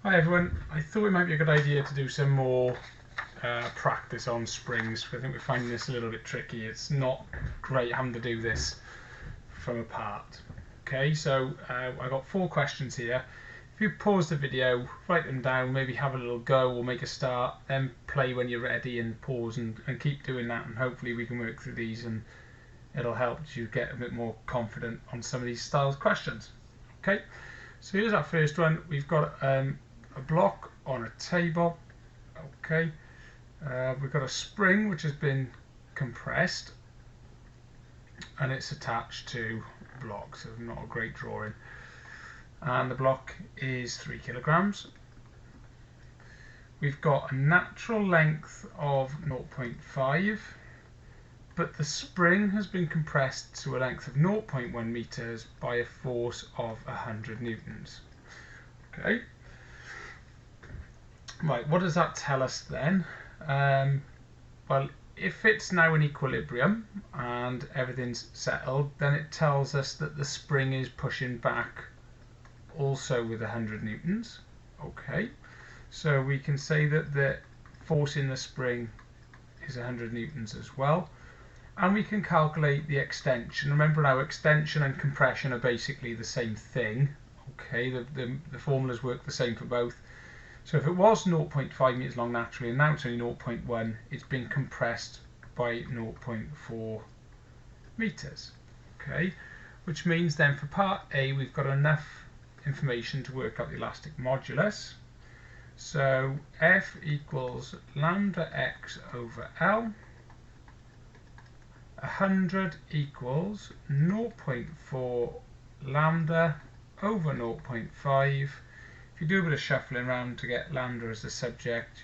Hi everyone, I thought it might be a good idea to do some more practice on springs, because I think we're finding this a little bit tricky. It's not great having to do this from a part. Okay, so I've got 4 questions here. If you pause the video, write them down, maybe have a little go or make a start, then play when you're ready and pause and keep doing that, and hopefully we can work through these and it'll help you get a bit more confident on some of these styles of questions. Okay, so here's our first one. We've got a block on a table. Okay, we've got a spring which has been compressed and it's attached to a block, so not a great drawing, and the block is 3 kilograms. We've got a natural length of 0.5, but the spring has been compressed to a length of 0.1 meters by a force of 100 newtons. Okay. Right, what does that tell us then? Well, if it's now in equilibrium and everything's settled, then it tells us that the spring is pushing back also with 100 newtons. Okay, so we can say that the force in the spring is 100 newtons as well. And we can calculate the extension. Remember now, extension and compression are basically the same thing. Okay, the formulas work the same for both. So if it was 0.5 meters long naturally and now it's only 0.1, it's been compressed by 0.4 meters. Okay, which means then for part A we've got enough information to work out the elastic modulus. So F equals lambda x over L. 100 equals 0.4 lambda over 0.5. If you do a bit of shuffling around to get lambda as the subject,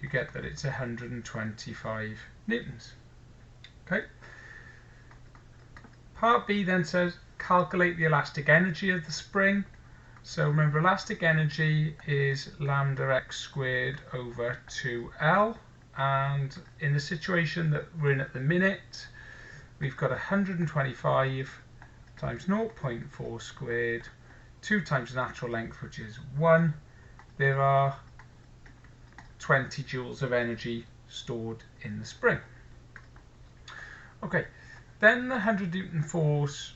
you get that it's 125 newtons. Okay. Part B then says calculate the elastic energy of the spring. So remember, elastic energy is lambda x squared over 2L, and in the situation that we're in at the minute, we've got 125 times 0.4 squared, 2 times the natural length, which is 1. There are 20 joules of energy stored in the spring. Okay, then the 100 Newton force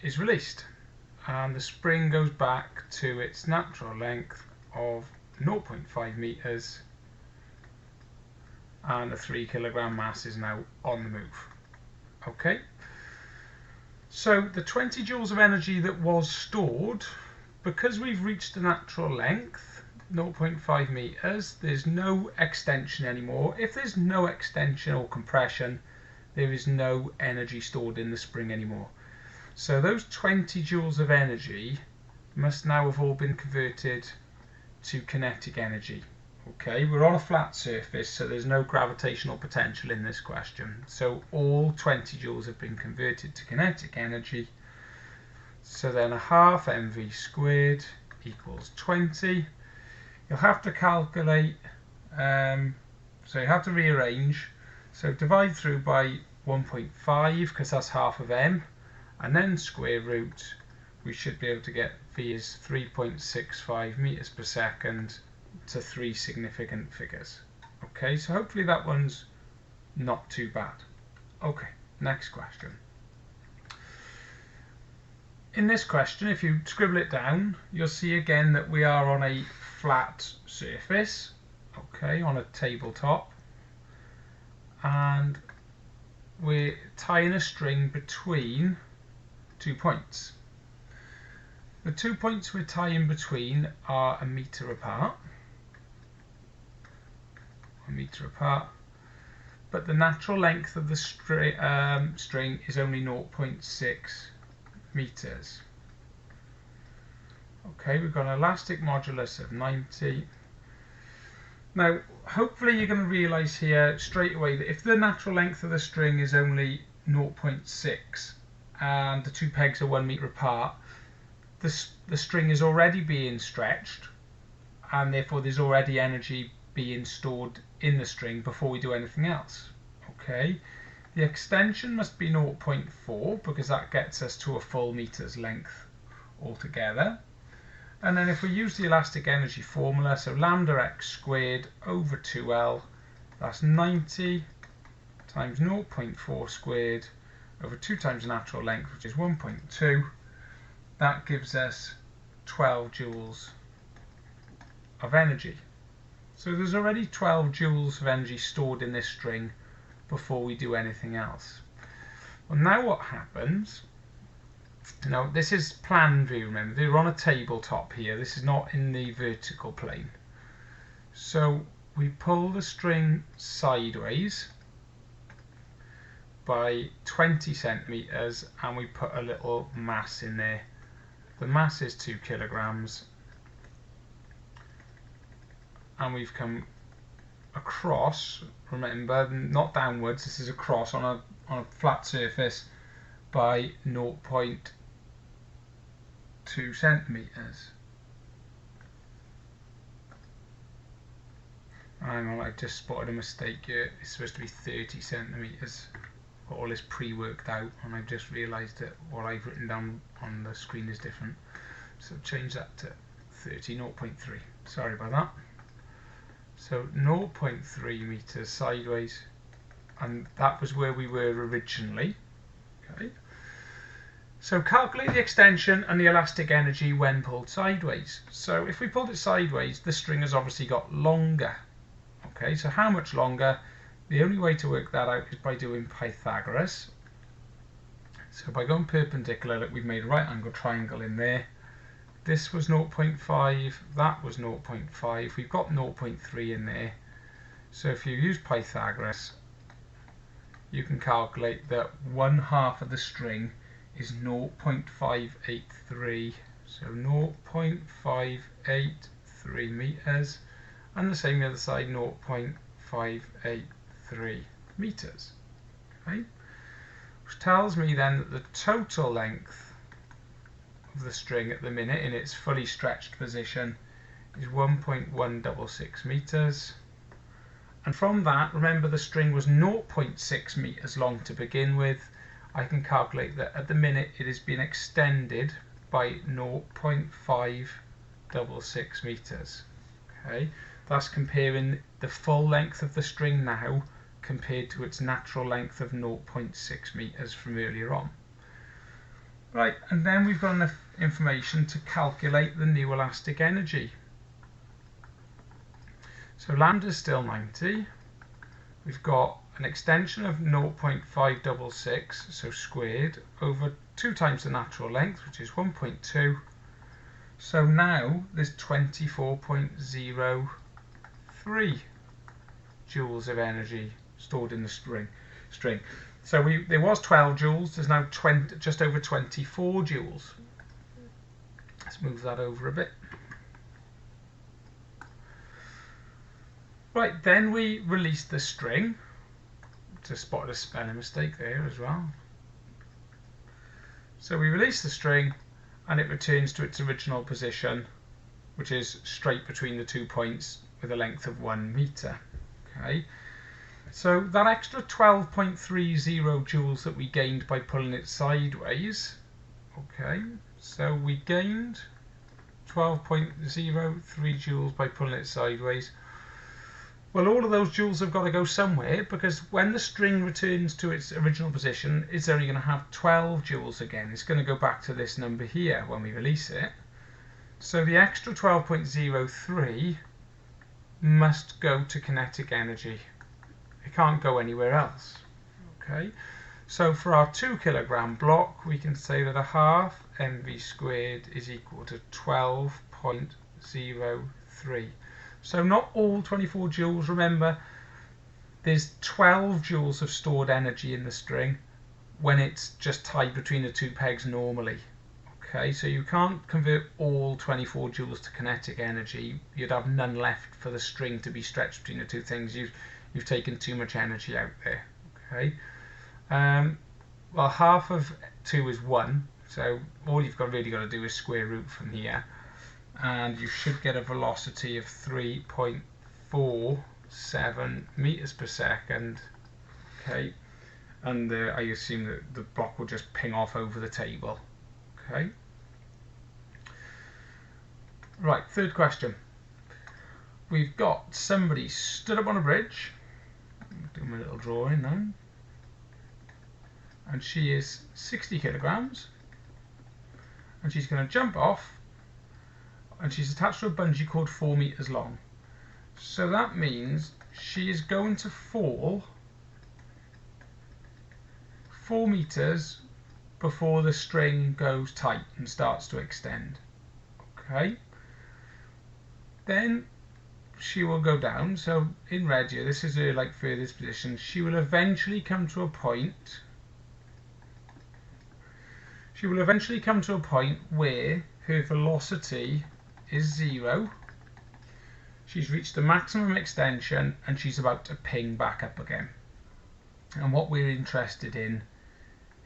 is released and the spring goes back to its natural length of 0.5 meters, and the 3 kilogram mass is now on the move. Okay, so the 20 joules of energy that was stored, because we've reached the natural length, 0.5 meters, there's no extension anymore. If there's no extension or compression, there is no energy stored in the spring anymore. So those 20 joules of energy must now have all been converted to kinetic energy. Okay, we're on a flat surface, so there's no gravitational potential in this question. So all 20 joules have been converted to kinetic energy. So then a half mv squared equals 20. You'll have to calculate, so you have to rearrange. So divide through by 1.5 because that's half of m, and then square root. We should be able to get v is 3.65 meters per second to 3 significant figures. Okay, so hopefully that one's not too bad. Okay, next question. In this question, if you scribble it down, you'll see again that we are on a flat surface, okay, on a tabletop, and we're tying a string between 2 points. The 2 points we're tying between are a meter apart, but the natural length of the string is only 0.6 meters. Okay, we've got an elastic modulus of 90. Now, hopefully you're going to realise here straight away that if the natural length of the string is only 0.6 and the 2 pegs are 1 meter apart, the string is already being stretched, and therefore there's already energy being stored in the string before we do anything else. Okay, the extension must be 0.4 because that gets us to a full meter's length altogether. And then if we use the elastic energy formula, so lambda x squared over 2L, that's 90 times 0.4 squared over 2 times the natural length, which is 1.2. That gives us 12 joules of energy. So there's already 12 joules of energy stored in this string before we do anything else. Well, now what happens, now this is plan view, remember, they're on a tabletop here, this is not in the vertical plane. So we pull the string sideways by 20 centimeters and we put a little mass in there. The mass is 2 kilograms, and we've come across, remember, not downwards, this is across on a flat surface by 0.2 centimeters. Hang on, I just spotted a mistake here. It's supposed to be 30 centimeters. Got all this pre-worked out, and I've just realised that what I've written down on the screen is different. So change that to 30, 0.3. Sorry about that. So 0.3 meters sideways, and that was where we were originally. Okay. So calculate the extension and the elastic energy when pulled sideways. So if we pulled it sideways, the string has obviously got longer. Okay, so how much longer? The only way to work that out is by doing Pythagoras. So by going perpendicular, look, we've made a right angle triangle in there. This was 0.5, that was 0.5, we've got 0.3 in there. So if you use Pythagoras, you can calculate that 1/2 of the string is 0.583. So 0.583 meters, and the same the other side, 0.583 meters. Okay? Which tells me then that the total length of the string at the minute in its fully stretched position is 1.166 meters. And from that, remember the string was 0.6 meters long to begin with. I can calculate that at the minute it has been extended by 0.566 meters. Okay, that's comparing the full length of the string now compared to its natural length of 0.6 meters from earlier on. Right, and then we've got enough information to calculate the new elastic energy. So lambda is still 90. We've got an extension of 0.566, so squared, over 2 times the natural length, which is 1.2. So now there's 24.03 joules of energy stored in the string. So there was 12 joules, there's now just over 24 joules. Let's move that over a bit. Right, then we release the string. Just spotted a spelling mistake there as well. So we release the string and it returns to its original position, which is straight between the 2 points with a length of 1 meter. Okay. So that extra 12.30 joules that we gained by pulling it sideways, okay, so we gained 12.03 joules by pulling it sideways. Well, all of those joules have got to go somewhere, because when the string returns to its original position, it's only going to have 12 joules again. It's going to go back to this number here when we release it. So the extra 12.03 must go to kinetic energy. It can't go anywhere else. Okay, so for our 2 kilogram block, we can say that a half mv squared is equal to 12.03. So not all 24 joules, remember, there's 12 joules of stored energy in the string when it's just tied between the 2 pegs normally. Okay, so you can't convert all 24 joules to kinetic energy. You'd have none left for the string to be stretched between the 2 things. You've taken too much energy out there. Okay, well, half of 2 is 1, so all you've really got to do is square root from here, and you should get a velocity of 3.47 meters per second. Okay, and I assume that the block will just ping off over the table. Okay. Right, third question. We've got somebody stood up on a bridge. Do my little drawing now. And she is 60 kilograms. And she's going to jump off. And she's attached to a bungee cord 4 meters long. So that means she is going to fall 4 meters before the string goes tight and starts to extend. Okay. Then she will go down. So in red here, this is her furthest position. She will eventually come to a point. She will eventually come to a point where her velocity is 0. She's reached the maximum extension and she's about to ping back up again. And what we're interested in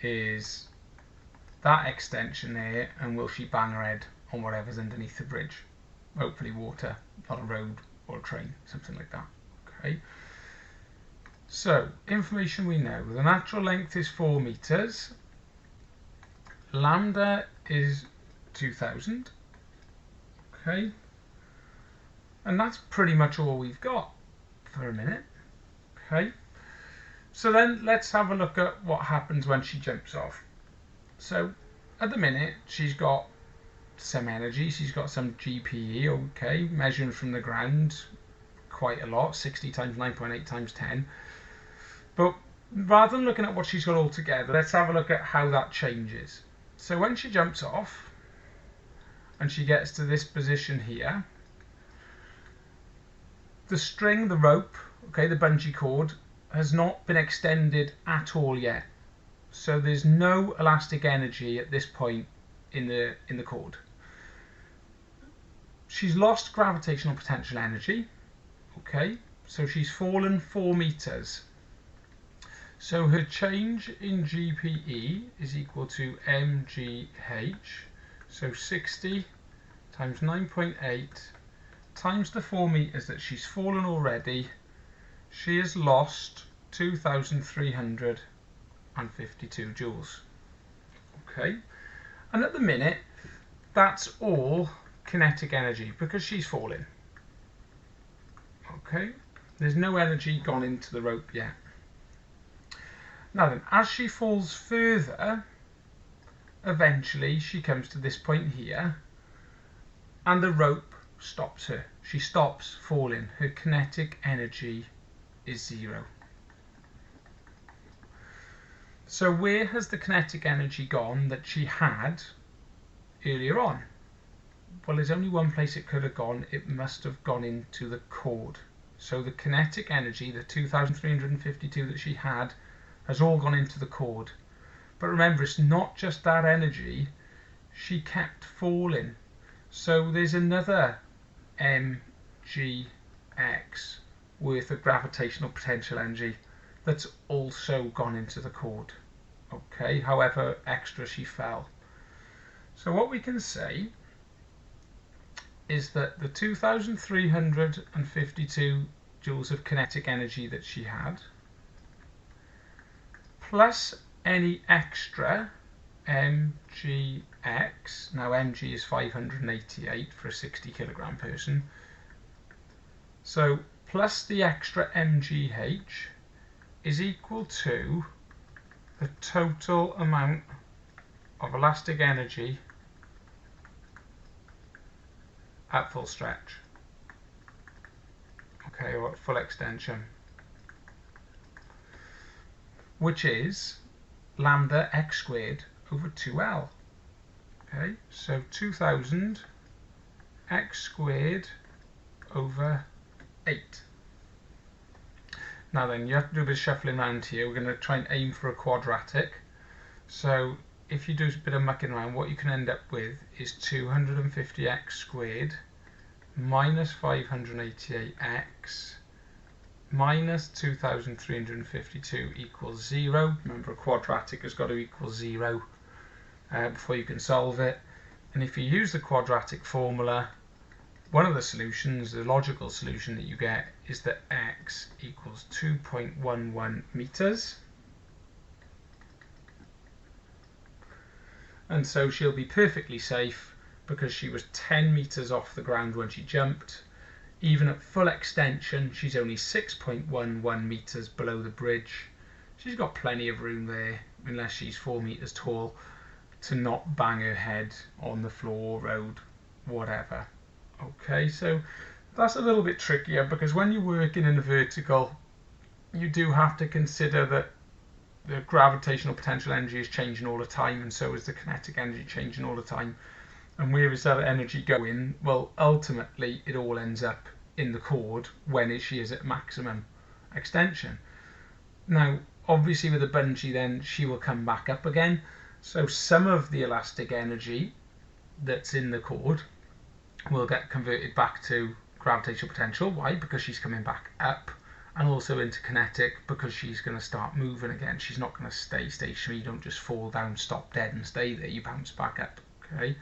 is that extension there, and will she bang her head on whatever's underneath the bridge? Hopefully water, not a road or a train, something like that. Okay. So, information we know. The natural length is 4 meters. Lambda is 2000. Okay. And that's pretty much all we've got for a minute. Okay. So then let's have a look at what happens when she jumps off. So at the minute she's got some energy, she's got some GPE, okay, measuring from the ground quite a lot, 60 times 9.8 times 10. But rather than looking at what she's got all together, let's have a look at how that changes. So when she jumps off and she gets to this position here, the string, the rope, okay, the bungee cord, has not been extended at all yet. So there's no elastic energy at this point in the cord. She's lost gravitational potential energy. Okay, so she's fallen 4 meters. So her change in GPE is equal to mgh. So 60 times 9.8 times the 4 meters that she's fallen already. She has lost 2,352 joules. Okay, and at the minute, that's all kinetic energy because she's falling. Okay, there's no energy gone into the rope yet. Now then, as she falls further, eventually she comes to this point here, and the rope stops her. She stops falling. Her kinetic energy is 0. So where has the kinetic energy gone that she had earlier on? Well, there's only one place it could have gone. It must have gone into the cord. So the kinetic energy, the 2,352 that she had, has all gone into the cord. But remember, it's not just that energy. She kept falling. So there's another mgx worth of gravitational potential energy that's also gone into the cord. Okay, however extra she fell. So what we can say is that the 2,352 joules of kinetic energy that she had, plus any extra mgx, now mg is 588 for a 60 kilogram person, so plus the extra mgh is equal to the total amount of elastic energy at full stretch, okay, or at full extension, which is lambda x squared over 2L. Okay, so 2000 x squared over 8. Now then, you have to do a bit of shuffling around here. We're going to try and aim for a quadratic. So if you do a bit of mucking around, what you can end up with is 250x squared minus 588x minus 2,352 equals 0. Remember, a quadratic has got to equal 0 before you can solve it. And if you use the quadratic formula, one of the solutions, the logical solution that you get, is that x equals 2.11 meters. And so she'll be perfectly safe because she was 10 meters off the ground when she jumped. Even at full extension, she's only 6.11 meters below the bridge. She's got plenty of room there, unless she's 4 meters tall, to not bang her head on the floor, road, whatever. Okay, so that's a little bit trickier, because when you're working in a vertical, you do have to consider that the gravitational potential energy is changing all the time, and so is the kinetic energy changing all the time. And where is that energy going? Well, ultimately, it all ends up in the cord when she is at maximum extension. Now, obviously, with a bungee, then she will come back up again. So some of the elastic energy that's in the cord will get converted back to gravitational potential. Why? Because she's coming back up. And also into kinetic, because she's going to start moving again. She's not going to stay stationary. You don't just fall down, stop dead and stay there. You bounce back up. Okay.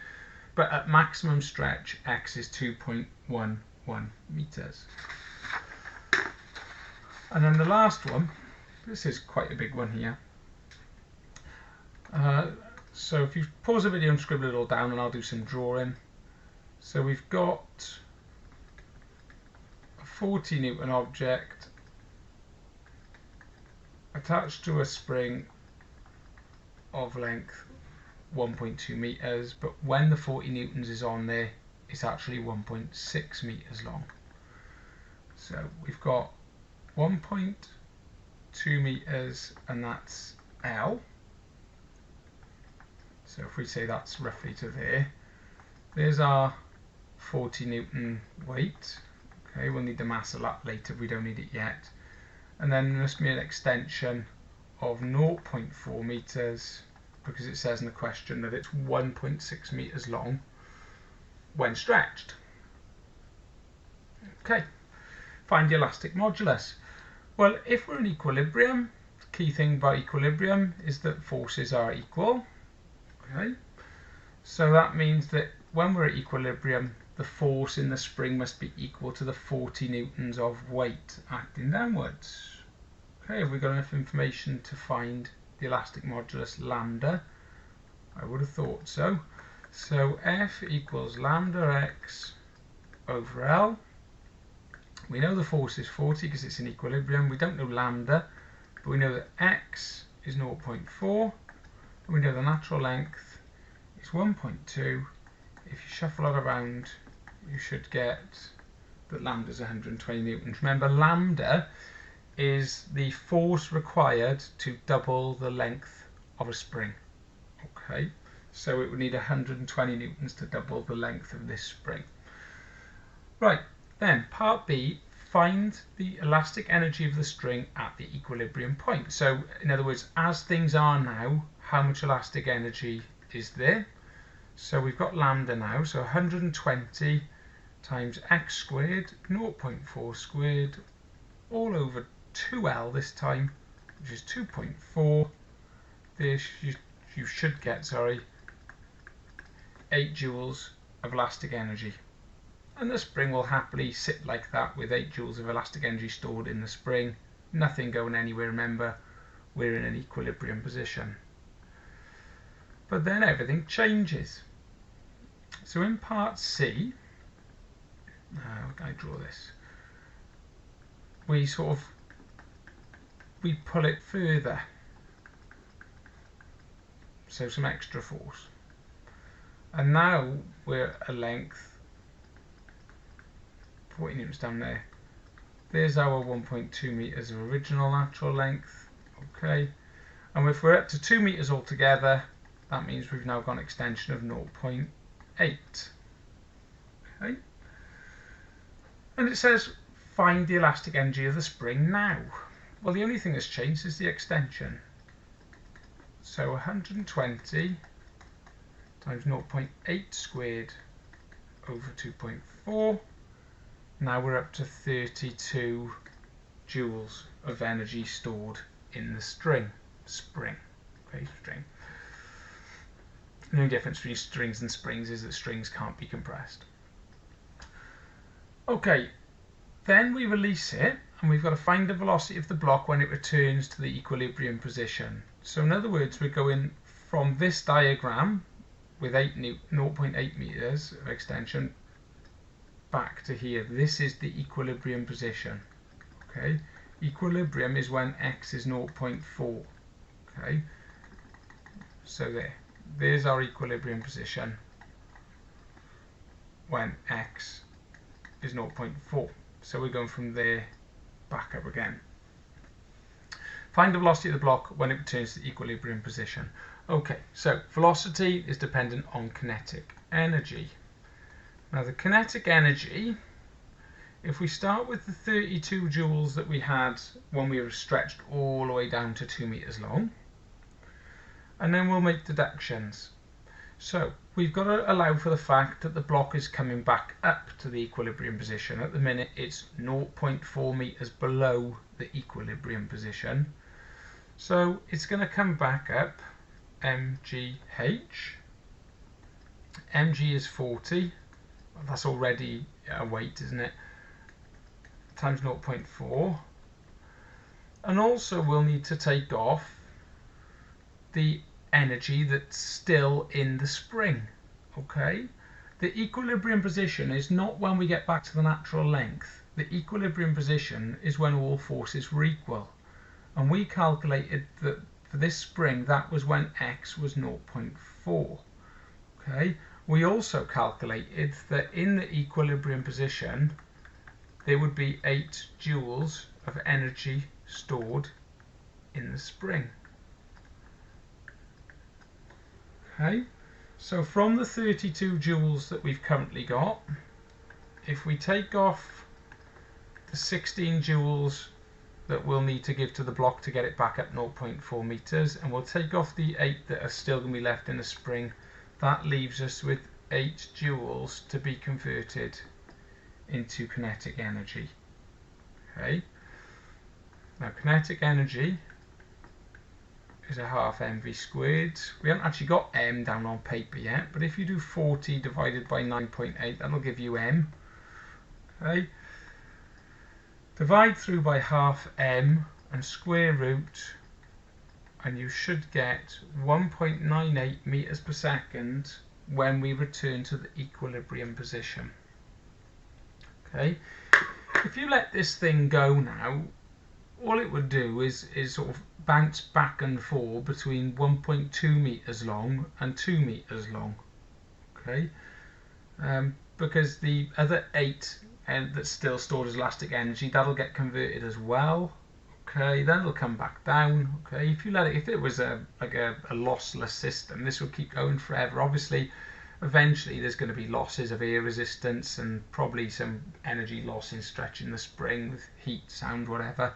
But at maximum stretch, x is 2.11 meters. And then the last one, this is quite a big one here. So if you pause the video and scribble it all down, and I'll do some drawing. So we've got a 40 Newton object attached to a spring of length 1.2 meters, but when the 40 newtons is on there, it's actually 1.6 meters long. So we've got 1.2 meters, and that's L. So if we say that's roughly to there, there's our 40 newton weight. Okay, we'll need the mass a lot later, we don't need it yet. And then there must be an extension of 0.4 meters, because it says in the question that it's 1.6 meters long when stretched. Okay, find the elastic modulus. Well, if we're in equilibrium, the key thing about equilibrium is that forces are equal. Okay, so that means that when we're at equilibrium, the force in the spring must be equal to the 40 newtons of weight acting downwards. Okay, have we got enough information to find the elastic modulus lambda? I would have thought so. So F equals lambda x over L. We know the force is 40 because it's in equilibrium. We don't know lambda, but we know that x is 0.4. And we know the natural length is 1.2. If you shuffle it around, you should get that lambda is 120 newtons. Remember, lambda is the force required to double the length of a spring. Okay, so it would need 120 newtons to double the length of this spring. Right, then part B, find the elastic energy of the string at the equilibrium point. So in other words, as things are now, how much elastic energy is there? So we've got lambda now, so 120 times x squared, 0.4 squared, all over 2L this time, which is 2.4. There you should get, 8 joules of elastic energy. And the spring will happily sit like that with 8 joules of elastic energy stored in the spring. Nothing going anywhere, remember, we're in an equilibrium position. But then everything changes. So in part C, I draw this, we pull it further, so some extra force, and now we're at a length 40 newtons down there. There's our 1.2 meters of original natural length. Okay, and if we're up to 2 meters altogether, that means we've now got an extension of 0.8. Okay, and it says find the elastic energy of the spring now. Well, the only thing that's changed is the extension. So 120 times 0.8 squared over 2.4. Now we're up to 32 joules of energy stored in the spring. Okay, string. The only difference between strings and springs is that strings can't be compressed. Okay, then we release it, and we've got to find the velocity of the block when it returns to the equilibrium position. So in other words, we're going from this diagram with 0.8 meters of extension back to here. This is the equilibrium position. Okay, equilibrium is when x is 0.4. Okay, so there's our equilibrium position when x is 0.4. So we're going from there back up again. Find the velocity of the block when it returns to the equilibrium position. Okay, so velocity is dependent on kinetic energy. Now the kinetic energy, if we start with the 32 joules that we had when we were stretched all the way down to 2 meters long, and then we'll make deductions. So we've got to allow for the fact that the block is coming back up to the equilibrium position. At the minute it's 0.4 meters below the equilibrium position. So it's going to come back up mgh. Mg is 40. That's already a weight, isn't it? Times 0.4. And also we'll need to take off the energy that's still in the spring. Okay? The equilibrium position is not when we get back to the natural length. The equilibrium position is when all forces were equal. And we calculated that for this spring, that was when x was 0.4. Okay? We also calculated that in the equilibrium position, there would be 8 joules of energy stored in the spring. Okay? So from the 32 joules that we've currently got, if we take off the 16 joules that we'll need to give to the block to get it back up 0.4 meters, and we'll take off the 8 that are still going to be left in the spring, that leaves us with 8 joules to be converted into kinetic energy. Okay. Now kinetic energy is a half mv squared. We haven't actually got m down on paper yet, but if you do 40 divided by 9.8, that'll give you m. Okay. Divide through by half m and square root, and you should get 1.98 meters per second when we return to the equilibrium position. Okay, if you let this thing go now, all it would do is sort of bounce back and forth between 1.2 meters long and 2 meters long. Okay, because the other 8 that's still stored as elastic energy, that'll get converted as well. Okay, then it'll come back down. Okay, if you let it, if it was like a lossless system, this would keep going forever. Obviously, eventually there's going to be losses of air resistance and probably some energy loss in stretching the spring with heat, sound, whatever.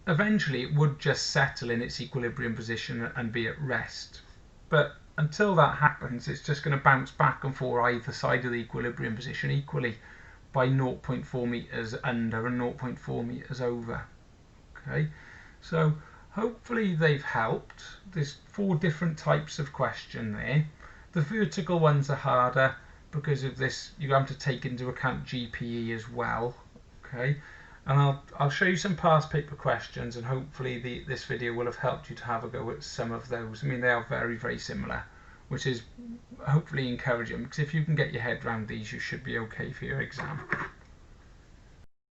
Eventually it would just settle in its equilibrium position and be at rest. But until that happens, it's just going to bounce back and forth either side of the equilibrium position equally by 0.4 meters under and 0.4 meters over. Okay, so hopefully they've helped. There's 4 different types of question there. The vertical ones are harder because of this. You have to take into account GPE as well. Okay, and I'll show you some past paper questions, and hopefully this video will have helped you to have a go at some of those. I mean, they are very, very similar, which is hopefully encouraging, because if you can get your head around these, you should be okay for your exam.